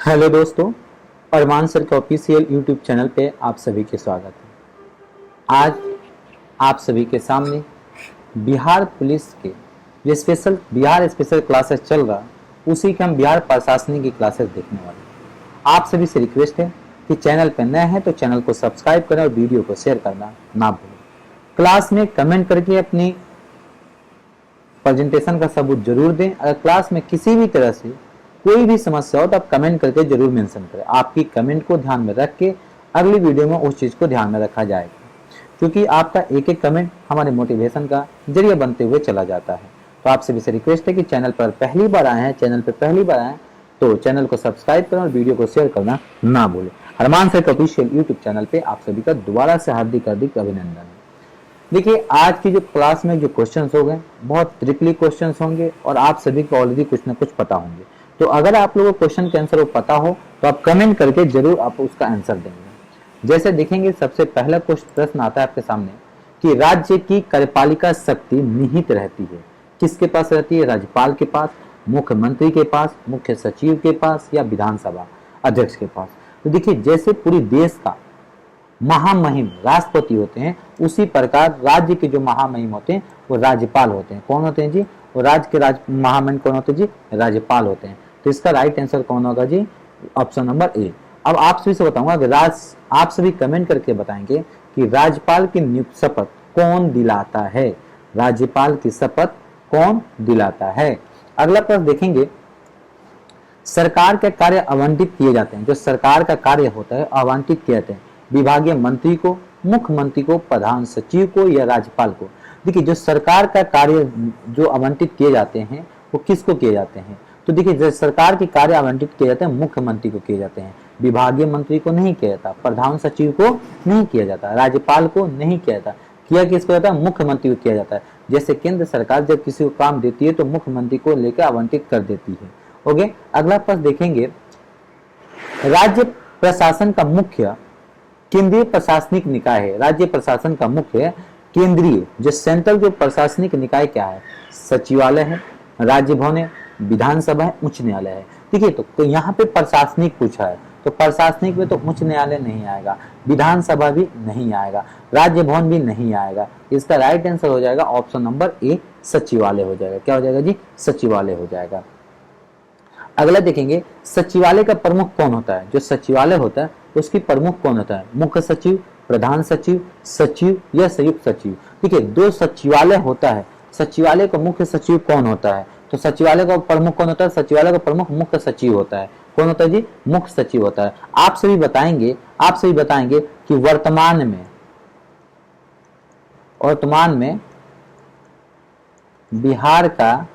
Hello दोस्तों, अरमान sir के official YouTube channel पे आप सभी के स्वागत है। आज आप सभी के सामने बिहार पुलिस के जो बिहार स्पेशल क्लासेस चल रहा, उसी के हम बिहार प्रशासनिक की क्लासेस देखने वाले हैं। आप सभी से रिक्वेस्ट है कि चैनल पर नए हैं तो चैनल को सब्सक्राइब करें और वीडियो को शेयर करना ना भूलें। क्लास में कमेंट करके अपनी प्रेजेंटेशन का सबूत जरूर दें। अगर क्लास में किसी भी तरह से कोई भी समस्या हो तो आप कमेंट करके जरूर मेंशन करें। आपकी कमेंट को ध्यान में रख के अगली वीडियो में उस चीज को ध्यान में रखा जाएगा, क्योंकि आपका एक एक कमेंट हमारे मोटिवेशन का जरिया बनते हुए चला जाता है। तो आपसे भी रिक्वेस्ट है कि चैनल पर पहली बार आए हैं तो चैनल को सब्सक्राइब करें और वीडियो को शेयर करना ना भूलें। अरमान सर के ऑफिशियल यूट्यूब चैनल पे आप सभी का दोबारा से हार्दिक हार्दिक अभिनंदन है। देखिए, आज की जो क्लास में जो क्वेश्चंस हो गए बहुत ट्रिकली क्वेश्चंस होंगे और आप सभी को ऑलरेडी कुछ ना कुछ पता होंगे। तो अगर आप लोगों को क्वेश्चन के आंसर पता हो तो आप कमेंट करके जरूर आप उसका आंसर देंगे। जैसे देखेंगे, सबसे पहला प्रश्न आता है आपके सामने कि राज्य की कार्यपालिका शक्ति निहित रहती है, किसके पास रहती है? राज्यपाल के पास, मुख्यमंत्री के पास, मुख्य सचिव के पास या विधानसभा अध्यक्ष के पास। तो देखिए, जैसे पूरी देश का महामहिम राष्ट्रपति होते हैं, उसी प्रकार राज्य के जो महामहिम होते हैं वो राज्यपाल होते हैं। कौन होते हैं जी? वो राज्य के महामहिम कौन होते हैं जी? राज्यपाल होते हैं। तो इसका राइट आंसर कौन होगा जी? Option number A. अब आप सभी से बताऊंगा कि आप सभी कमेंट करके बताएंगे कि राज्यपाल की नियुक्त शपथ कौन दिलाता है? राज्यपाल की शपथ कौन दिलाता है? अगला प्रश्न देखेंगे, सरकार के कार्य आवंटित किए जाते हैं। जो सरकार का कार्य होता है आवंटित किए जाते हैं विभागीय मंत्री को, मुख्यमंत्री को, प्रधान सचिव को या राज्यपाल को। देखिए, जो सरकार का कार्य जो आवंटित किए जाते हैं वो किसको किए जाते हैं? तो देखिए, जो सरकार के कार्य आवंटित किए जाते हैं मुख्यमंत्री को किए जाते हैं, विभागीय मंत्री को नहीं किया जाता, प्रधान सचिव को नहीं किया जाता, राज्यपाल को नहीं किया जाता। किया किसको जाता है? मुख्यमंत्री को किया जाता है। जैसे केंद्र सरकार जब किसी को काम देती है तो मुख्यमंत्री को लेकर आवंटित कर देती है। ओके, अगला प्रश्न देखेंगे, राज्य प्रशासन का मुख्य केंद्रीय प्रशासनिक निकाय है। राज्य प्रशासन का मुख्य केंद्रीय जो सेंट्रल जो प्रशासनिक निकाय क्या है? सचिवालय है, राज्य भवन है, विधानसभा है, उच्च न्यायालय है। देखिए, तो यहाँ पे प्रशासनिक पूछा है तो प्रशासनिक में तो उच्च न्यायालय नहीं आएगा, विधानसभा भी नहीं आएगा, राज्य भवन भी नहीं आएगा। इसका राइट आंसर हो जाएगा ऑप्शन नंबर ए, सचिवालय हो जाएगा। क्या हो जाएगा जी? सचिवालय हो जाएगा। अगला देखेंगे, सचिवालय का प्रमुख कौन होता है? जो सचिवालय होता है उसकी प्रमुख कौन होता है? मुख्य सचिव, प्रधान सचिव, सचिव या संयुक्त सचिव। देखिए, दो सचिवालय होता है, सचिवालय का मुख्य सचिव कौन होता है? तो सचिवालय का प्रमुख कौन होता है? सचिवालय का प्रमुख मुख्य सचिव होता है। कौन होता है जी? मुख्य सचिव होता है। आप सभी बताएंगे कि वर्तमान में बिहार का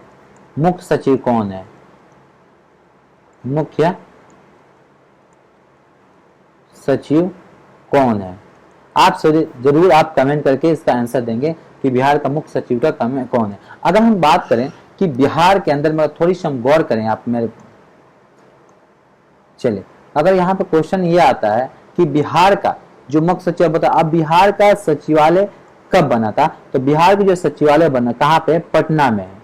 मुख्य सचिव कौन है? मुख्य सचिव कौन है? आप जरूर आप कमेंट करके इसका आंसर देंगे कि बिहार का मुख्य सचिव का कौन है। अगर हम बात करें कि बिहार के अंदर में थोड़ी सी हम गौर करें, आप मेरे चलिए, अगर यहाँ पे क्वेश्चन ये आता है कि बिहार का जो मुख्य सचिव बता, अब बिहार का सचिवालय कब बना था? तो बिहार का जो सचिवालय बना कहाँ पे? पटना में है।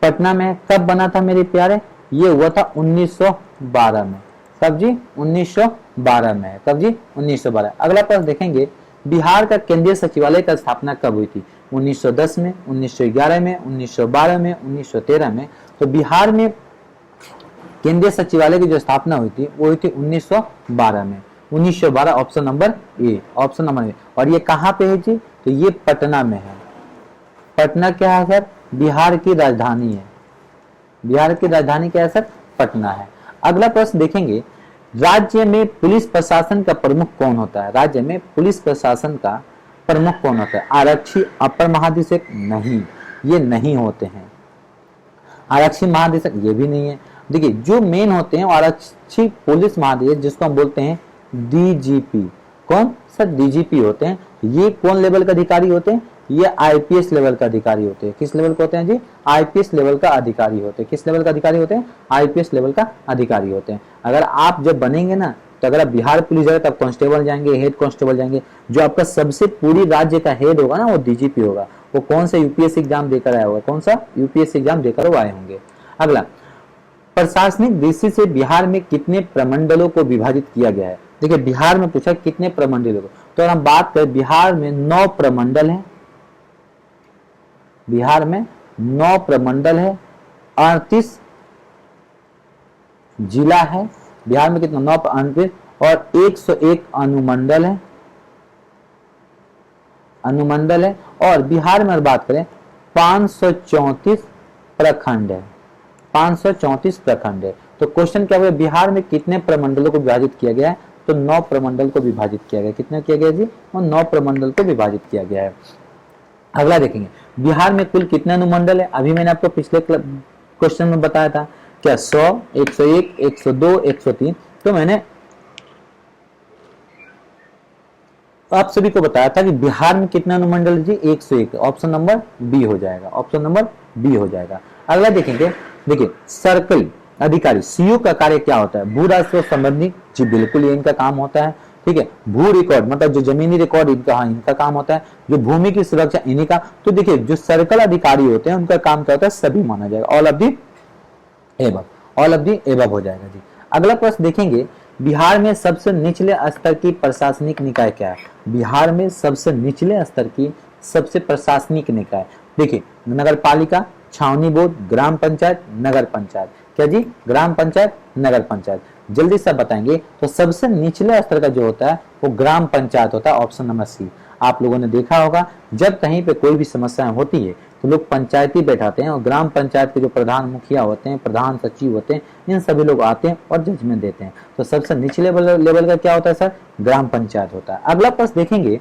पटना में कब बना था मेरे प्यारे? ये हुआ था 1912 में। कब जी? 1912 में है। कब जी? 1912। अगला प्रश्न देखेंगे, बिहार का केंद्रीय सचिवालय का स्थापना कब हुई थी? 1910 में, 1911 में, 1912 में, 1913 में। तो बिहार में केंद्रीय सचिवालय की जो स्थापना हुई थी वो हुई थी 1912 में। 1912 option number A, option number A. और ये कहाँ पे है जी? तो ये पटना में है। पटना क्या है सर? बिहार की राजधानी है। बिहार की राजधानी क्या है सर? पटना है। अगला प्रश्न देखेंगे, राज्य में पुलिस प्रशासन का प्रमुख कौन होता है? राज्य में पुलिस प्रशासन का प्रमुख कौन होता है? आरक्षी, अपर महानिदेशक? नहीं, ये नहीं होते हैं। आरक्षी महानिदेशक ये भी नहीं है। देखिए, जो मेन होते हैं आरक्षी पुलिस महानिदेशक, जिसको हम बोलते हैं डीजीपी। कौन सर? डीजीपी होते हैं। ये कौन लेवल का अधिकारी होते हैं? ये आईपीएस लेवल का अधिकारी होते हैं। किस लेवल के होते हैं जी? आईपीएस लेवल का अधिकारी होते हैं। किस लेवल का अधिकारी होते हैं? आईपीएस लेवल का अधिकारी होते हैं। अगर आप जब बनेंगे ना, तो अगर आप बिहार पुलिस जाए तब कांस्टेबल जाएंगे, हेड कांस्टेबल जाएंगे। जो आपका सबसे पूरी राज्य का हेड होगा ना, वो डीजीपी होगा। वो कौन सा यूपीएससी एग्जाम देकर आया होगा? कौन सा यूपीएससी एग्जाम देकर वो आए होंगे। अगला, प्रशासनिक दृष्टि से बिहार में कितने प्रमंडलों को विभाजित किया गया है? देखिए बिहार में पूछा कितने प्रमंडलों को, तो अगर हम बात करें बिहार में 9 प्रमंडल है, बिहार में 9 प्रमंडल है, 38 जिला है। बिहार में कितना 9 38 और 101 अनुमंडल है, अनुमंडल है। और बिहार में बात करें 534 प्रखंड है, 534 प्रखंड है। तो क्वेश्चन क्या हुआ, बिहार में कितने प्रमंडलों को विभाजित किया गया है? तो 9 प्रमंडल को विभाजित किया गया। कितना किया गया जी? और 9 प्रमंडल को विभाजित किया गया है। अगला देखेंगे बिहार में कुल कितने अनुमंडल है? अभी मैंने आपको पिछले क्वेश्चन में बताया था क्या 100, 101, 102, 103। तो मैंने आप सभी को बताया था कि बिहार में कितने अनुमंडल जी? 101। ऑप्शन नंबर बी हो जाएगा, ऑप्शन नंबर बी हो जाएगा। अगला देखेंगे, देखिए सर्कल अधिकारी सीओ का कार्य क्या होता है? भू राजस्व संबंधी, जी बिल्कुल ये इनका काम होता है। ठीक है, भू रिकॉर्ड मतलब जो जमीनी रिकॉर्ड इनका, हाँ इनका काम होता है। जो भूमि की सुरक्षा इन्हीं का। तो देखिए जो सर्कल अधिकारी होते हैं उनका काम क्या होता है? सभी माना जाएगा, all of the above, all of the above हो जाएगा जी। अगला प्रश्न देखेंगे, बिहार में सबसे निचले स्तर की प्रशासनिक निकाय क्या है? बिहार में सबसे निचले स्तर की सबसे प्रशासनिक निकाय, देखिए नगर पालिका, छावनी बोर्ड, ग्राम पंचायत, नगर पंचायत। क्या जी? ग्राम पंचायत, नगर पंचायत। जल्दी से बताएंगे तो सबसे निचले स्तर का जो होता है वो ग्राम पंचायत होता है, ऑप्शन नंबर सी। आप लोगों ने देखा होगा जब कहीं पे कोई भी समस्याएं होती है तो लोग पंचायती बैठाते हैं और ग्राम पंचायत के जो प्रधान मुखिया होते हैं, प्रधान सचिव होते हैं, इन सभी लोग आते हैं और जजमेंट देते हैं। तो सबसे निचले लेवल का क्या होता है सर? ग्राम पंचायत होता है। अगला प्रश्न देखेंगे,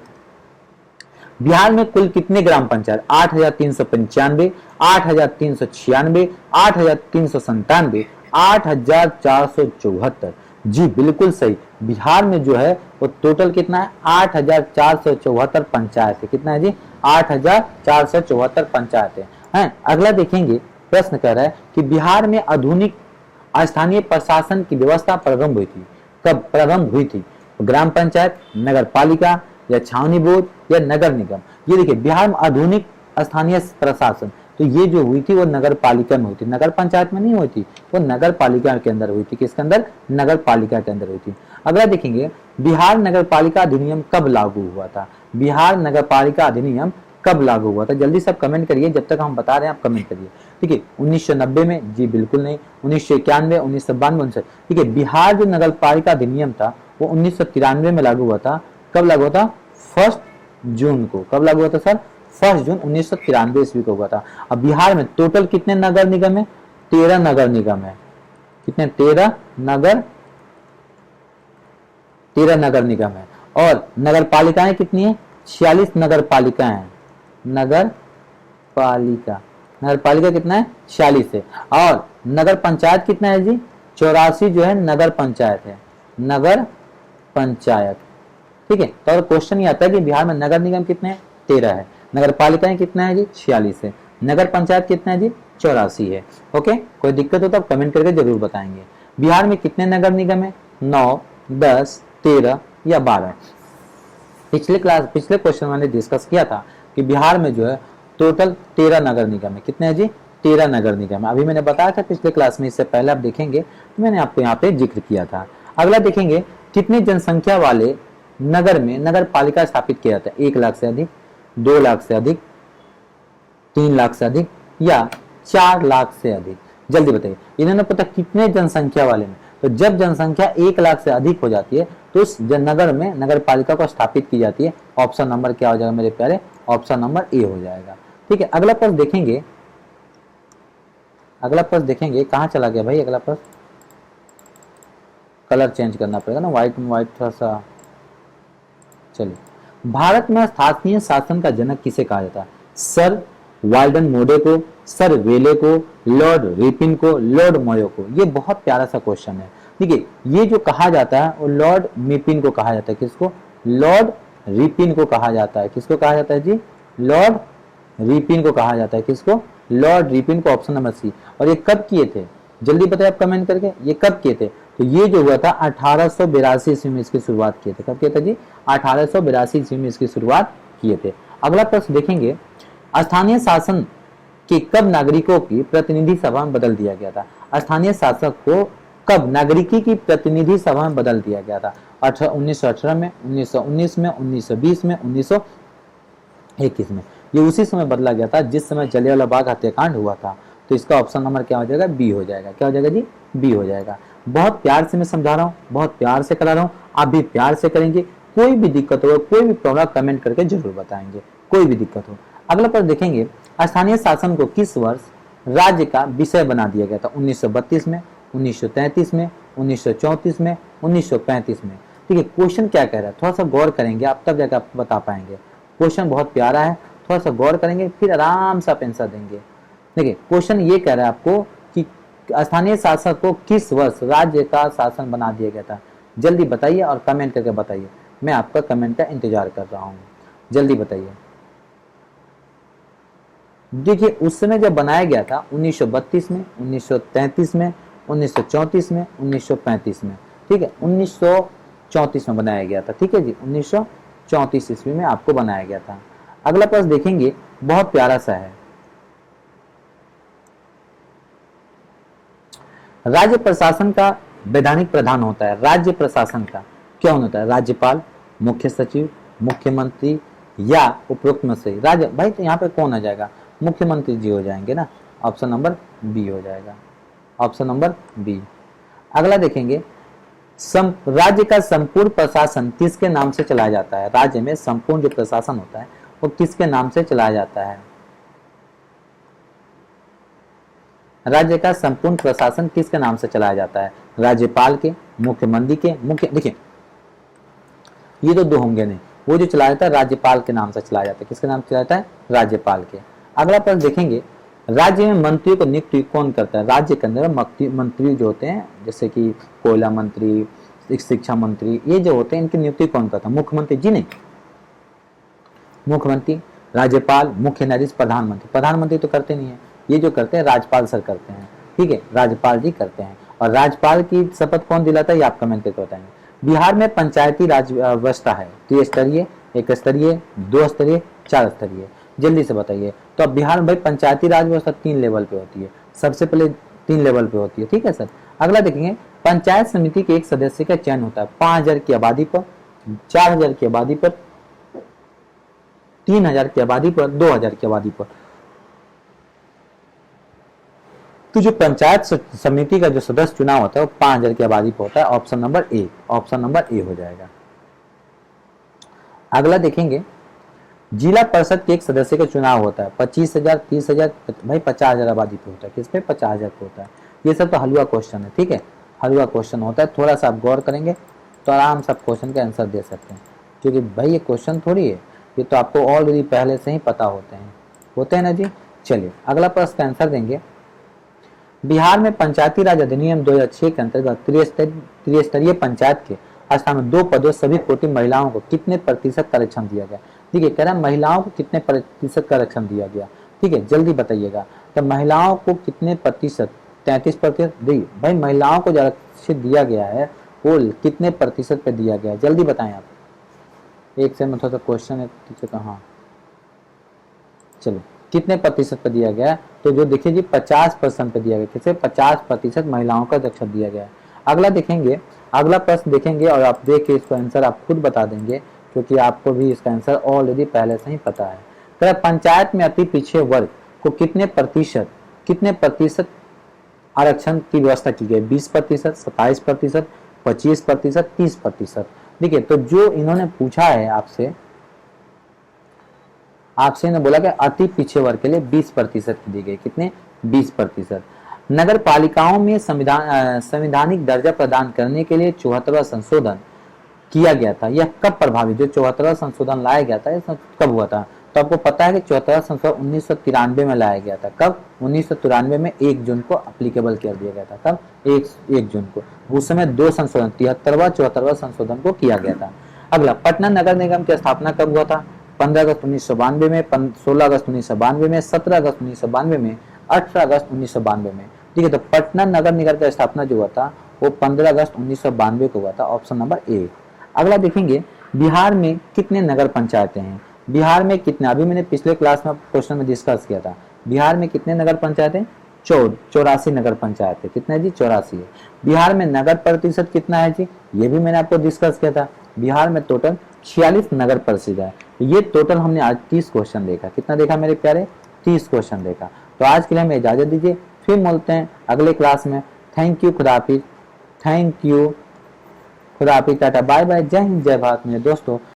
बिहार में कुल कितने ग्राम पंचायत? 8,395, 8,396, 8,397, 8,474। जी बिल्कुल सही। बिहार में जो है वो टोटल कितना है? 8,474 पंचायत है। कितना है जी? 8,474 पंचायत है। अगला देखेंगे, प्रश्न कह रहा है कि बिहार में आधुनिक स्थानीय प्रशासन की व्यवस्था प्रारंभ हुई थी। कब प्रारंभ हुई थी? ग्राम पंचायत, नगर पालिका या छावनी बोर्ड या नगर निगम। ये देखिए बिहार में आधुनिक स्थानीय प्रशासन, तो ये जो हुई थी वो नगर पालिका में हुई थी, नगर पंचायत में नहीं हुई थी, वो नगर पालिका के अंदर हुई थी। किसके अंदर? नगर पालिका के अंदर हुई थी। अगला देखेंगे, बिहार नगर पालिका अधिनियम कब लागू हुआ था? बिहार नगर पालिका अधिनियम कब लागू हुआ था? जल्दी सब कमेंट करिए, जब तक हम बता रहे हैं आप कमेंट करिए। ठीक है, 1990 में? जी बिल्कुल नहीं। 1991, 1992, ठीक है। बिहार जो नगर पालिका अधिनियम था वो 1993 में लागू हुआ था। कब लागू हुआ था? 1 जून को। कब लागू हुआ था सर? 1 जून 1993 ईस्वी को हुआ था। अब बिहार में टोटल कितने नगर निगम है? 13 नगर निगम है। कितने? 13 नगर निगम है। और नगर पालिकाएं कितनी है? 46 नगर पालिकाएं हैं। नगर पालिका कितना है? 46 है। और नगर पंचायत कितना है जी? 84 जो है नगर पंचायत है, नगर पंचायत। ठीक है, तो क्वेश्चन ये आता है कि बिहार में नगर निगम कितने हैं? 13 है। नगर पालिकाएं कितना है जी? 46 है। नगर पंचायत कितना है जी? 84 है। ओके, कोई दिक्कत हो तो आप कमेंट करके जरूर बताएंगे। बिहार में कितने नगर निगम है? 9, 10, 13 या 12। पिछले क्वेश्चन मैंने डिस्कस किया था कि बिहार में जो है टोटल 13 नगर निगम है। कितने हैं जी? 13 नगर निगम है। अभी मैंने बताया था पिछले क्लास में, इससे पहले आप देखेंगे तो मैंने आपको यहाँ पे जिक्र किया था। अगला देखेंगे, कितनी जनसंख्या वाले नगर में नगर पालिका स्थापित किया जाता है? 1 लाख से अधिक, 2 लाख से अधिक, 3 लाख से अधिक या 4 लाख से अधिक? जल्दी बताइए। इन्होंने पता कितने जनसंख्या वाले में, तो जब जनसंख्या 1 लाख से अधिक हो जाती है तो उस नगर में नगर पालिका को स्थापित की जाती है। ऑप्शन नंबर क्या हो जाएगा मेरे प्यारे? ऑप्शन नंबर ए हो जाएगा। ठीक है, अगला प्रश्न देखेंगे, कहाँ चला गया भाई अगला प्रश्न? कलर चेंज करना पड़ेगा ना, व्हाइट में व्हाइट थोड़ा सा। चलिए, भारत में स्थानीय शासन का जनक किसे कहा जाता है? सर वाल्डन मोडे को, सर वेले को, लॉर्ड रिपिन को, लॉर्ड मोयो को? ये बहुत प्यारा सा क्वेश्चन है। देखिए, ये जो कहा जाता है वो लॉर्ड मिपिन को कहा जाता है। किसको? लॉर्ड रिपिन को कहा जाता है। किसको कहा जाता है जी? लॉर्ड रिपिन को कहा जाता है। किसको? लॉर्ड रिपिन को, ऑप्शन नंबर सी। और ये कब किए थे? जल्दी बताइए आप कमेंट करके, ये कब किए थे? तो ये जो हुआ था 1882 ईस्वी में इसकी शुरुआत किए थे। कब किए थे जी? 1882 ईस्वी में इसकी शुरुआत किए थे। अगला प्रश्न देखेंगे, स्थानीय शासन कि कब नागरिकों की प्रतिनिधि सभा में बदल दिया गया था? स्थानीय शासक को कब नागरिकी की प्रतिनिधि सभा में बदल दिया गया था? 1918 में, 1919 में, 1920 में, 1921 में। ये उसी समय बदला गया था जिस समय जलियांवाला बाग हत्याकांड हुआ था। तो इसका ऑप्शन नंबर क्या हो जाएगा? बी हो जाएगा। क्या हो जाएगा जी? बी हो जाएगा। बहुत प्यार से मैं समझा रहा हूँ, बहुत प्यार से करा रहा हूँ, आप भी प्यार से करेंगे। कोई भी दिक्कत हो, कोई भी प्रॉब्लम कमेंट करके जरूर बताएंगे, कोई भी दिक्कत हो। अगला प्रश्न देखेंगे, स्थानीय शासन को किस वर्ष राज्य का विषय बना दिया गया था? 1932 में, 1933 में, 1934 में, 1935 में। ठीक है, क्वेश्चन क्या कह रहा है थोड़ा सा गौर करेंगे आप, तब जाकर आप बता पाएंगे। क्वेश्चन बहुत प्यारा है, थोड़ा सा गौर करेंगे फिर आराम से आप आंसर देंगे। देखिए क्वेश्चन ये कह रहा है आपको कि स्थानीय शासक को किस वर्ष राज्य का शासन बना दिया गया था? जल्दी बताइए और कमेंट करके बताइए, मैं आपका कमेंट का इंतजार कर रहा हूँ, जल्दी बताइए। देखिए उस समय जब बनाया गया था 1932 में, 1933 में, 1934 में, 1935 में। ठीक है, 1934 में बनाया गया था। ठीक है जी, 1934 ईस्वी में आपको बनाया गया था। अगला प्रश्न देखेंगे, बहुत प्यारा सा है। राज्य प्रशासन का वैधानिक प्रधान होता है, राज्य प्रशासन का क्या होता है? राज्यपाल, मुख्य सचिव, मुख्यमंत्री या उपरोक्त में से? राज्य भाई तो यहाँ पे कौन आ जाएगा? मुख्यमंत्री जी हो जाएंगे ना। ऑप्शन नंबर बी हो जाएगा, ऑप्शन नंबर बी। अगला देखेंगे, राज्य का संपूर्ण प्रशासन किसके नाम से चलाया जाता है? राज्य में संपूर्ण जो प्रशासन होता है वो किसके नाम से चलाया जाता है? राज्य का संपूर्ण प्रशासन किसके नाम से चलाया जाता है? राज्यपाल के, मुख्यमंत्री के, देखिए ये तो दो होंगे नहीं, वो जो चलाया जाता है राज्यपाल के नाम से चलाया जाता है। किसके नाम से चलाया जाता है? राज्यपाल के। अगला प्रश्न देखेंगे, राज्य में मंत्रियों को नियुक्ति कौन करता है? राज्य के अंदर मंत्री जो होते हैं, जैसे कि कोयला मंत्री, शिक्षा मंत्री, ये जो होते हैं इनकी नियुक्ति कौन करता है? मुख्यमंत्री जी नहीं, मुख्यमंत्री, राज्यपाल, मुख्य न्यायाधीश, प्रधानमंत्री। प्रधानमंत्री तो करते नहीं है, ये जो करते हैं राज्यपाल सर करते हैं। ठीक है, राज्यपाल जी करते हैं। और राज्यपाल की शपथ कौन दिलाता है ये आप कमेंट करके बताएंगे। बिहार में पंचायती राज व्यवस्था है त्रिस्तरीय, एक स्तरीय, दो स्तरीय, चार स्तरीय, जल्दी से बताइए। तो अब बिहार में भाई पंचायती राज व्यवस्था 3 लेवल पे होती है, सबसे पहले 3 लेवल पे होती है। ठीक है सर। अगला देखेंगे, पंचायत समिति के एक सदस्य का चयन होता है 5000 की आबादी पर, 4000 की आबादी पर, 3000 की आबादी पर, 2000 की आबादी पर। तो जो पंचायत समिति का जो सदस्य चुनाव होता है वो 5000 की आबादी पर होता है। Option number A, option number A हो जाएगा। अगला देखेंगे, जिला परिषद के एक सदस्य का चुनाव होता है 25,000, 30,000, भाई 50,000 आबादी पे होता है। किस पे? 50,000 पे होता है। ये सब तो हलवा क्वेश्चन है। ठीक है, हलवा क्वेश्चन होता है, थोड़ा सा आप गौर करेंगे तो आराम से क्वेश्चन का आंसर दे सकते हैं, क्योंकि भाई ये क्वेश्चन थोड़ी है, ये तो आपको ऑलरेडी पहले से ही पता होते हैं ना जी। चलिए अगला प्रश्न का आंसर देंगे, बिहार में पंचायती राज अधिनियम 2006 के अंतर्गत त्रिस्तरीय पंचायत के स्थान में 2 पदों सभी कोटि महिलाओं को कितने प्रतिशत का आरक्षण दिया गया? ठीक है, कह रहा है महिलाओं को कितने प्रतिशत का आरक्षण दिया गया? ठीक है, जल्दी बताइएगा। तो महिलाओं को कितने प्रतिशत? 33%। देखिए भाई महिलाओं को जो आरक्षित दिया गया है वो कितने प्रतिशत पे दिया गया है? जल्दी बताएं आप। एक से मतलब क्वेश्चन है टीचर का। हाँ चलो, कितने प्रतिशत पे दिया गया है? तो जो देखिए जी 50% पे दिया गया। किसे? 50% महिलाओं का आरक्षण दिया गया है। अगला देखेंगे, अगला प्रश्न देखेंगे और आप देख के इसका आंसर आप खुद बता देंगे, क्योंकि आपको भी इसका आंसर ऑलरेडी पहले से ही पता है। तो पंचायत में अति पिछड़े वर्ग को कितने प्रतिशत आरक्षण की व्यवस्था की गई? 20%, 27%, 25%, 30%। देखिए तो जो इन्होंने पूछा है आपसे ने बोला कि अति पिछड़े वर्ग के लिए 20% की दी गई। कितने? 20%। नगर पालिकाओं में संवैधानिक दर्जा प्रदान करने के लिए 74वां संशोधन किया गया था। यह कब प्रभावित? जो 74वां संशोधन लाया गया था यह कब हुआ था? तो आपको पता है कि 74वां संशोधन 1993 में लाया गया था। कब? 1993 में 1 जून को अप्लीकेबल कर दिया गया था। कब? 1 जून को। उस समय 2 संशोधन 73वां 74वां संशोधन को किया गया था। अगला, पटना नगर निगम की स्थापना कब हुआ था? 15 अगस्त 1992 में, 16 अगस्त 1992 में, 17 अगस्त 1992 में, 18 अगस्त 1992 में। ठीक है, तो पटना नगर निगम की स्थापना जो हुआ था वो 15 अगस्त 1992 को हुआ था। Option number A. अगला देखेंगे, बिहार में कितने नगर पंचायतें हैं? बिहार में कितने? अभी मैंने पिछले क्लास में क्वेश्चन में डिस्कस किया था। बिहार में कितने नगर पंचायतें? 84 नगर पंचायत है। कितना है जी? 84 है। बिहार में नगर प्रतिशत कितना है जी? ये भी मैंने आपको डिस्कस किया था। बिहार में टोटल 46 नगर परिषद है। ये टोटल हमने आज 30 क्वेश्चन देखा। कितना देखा मेरे प्यारे? 30 क्वेश्चन देखा। तो आज के लिए हमें इजाजत दीजिए, फिर मिलते हैं अगले क्लास में। थैंक यू, खुदा हाफिज। थैंक यू, खुदा हाफिज, टाटा, बाय बाय, जय हिंद, जय भारत मेरे दोस्तों।